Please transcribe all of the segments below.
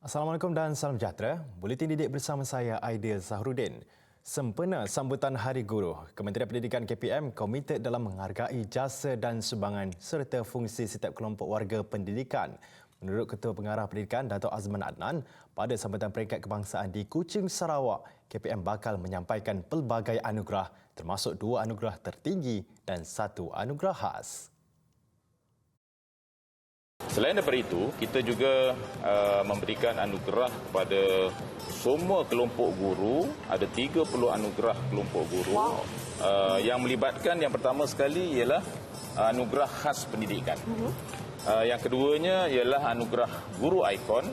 Assalamualaikum dan salam sejahtera. Buletin didik bersama saya Aidil Zahrudin. Sempena sambutan Hari Guru, Kementerian Pendidikan KPM komited dalam menghargai jasa dan sumbangan serta fungsi setiap kelompok warga pendidikan. Menurut Ketua Pengarah Pendidikan Dato' Azman Adnan, pada sambutan peringkat kebangsaan di Kuching, Sarawak, KPM bakal menyampaikan pelbagai anugerah termasuk 2 anugerah tertinggi dan 1 anugerah khas. Selain daripada itu, kita juga memberikan anugerah kepada semua kelompok guru. Ada 30 anugerah kelompok guru. Yang melibatkan yang pertama sekali ialah anugerah khas pendidikan. Yang keduanya ialah anugerah guru ikon.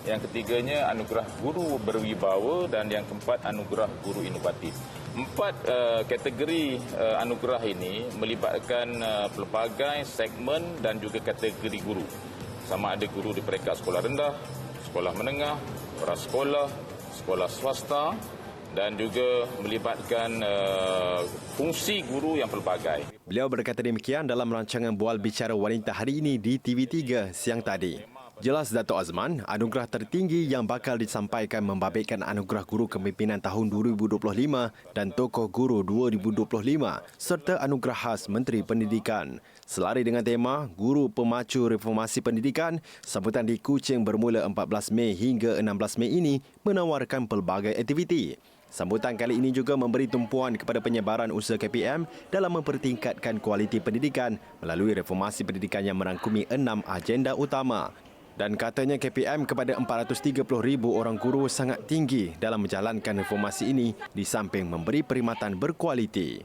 Yang ketiganya anugerah guru berwibawa dan yang keempat anugerah guru inovatif. 4 kategori anugerah ini melibatkan pelbagai segmen dan juga kategori guru. Sama ada guru di peringkat sekolah rendah, sekolah menengah, prasekolah, sekolah swasta dan juga melibatkan fungsi guru yang pelbagai. Beliau berkata demikian dalam rancangan Bual Bicara Wanita hari ini di TV3 siang tadi. Jelas Dato' Azman, anugerah tertinggi yang bakal disampaikan membabitkan anugerah guru kepimpinan tahun 2025 dan tokoh guru 2025 serta anugerah khas Menteri Pendidikan. Selari dengan tema Guru Pemacu Reformasi Pendidikan, sambutan di Kuching bermula 14 Mei hingga 16 Mei ini menawarkan pelbagai aktiviti. Sambutan kali ini juga memberi tumpuan kepada penyebaran usaha KPM dalam mempertingkatkan kualiti pendidikan melalui reformasi pendidikan yang merangkumi 6 agenda utama. Dan katanya KPM kepada 430,000 orang guru sangat tinggi dalam menjalankan reformasi ini di samping memberi perkhidmatan berkualiti.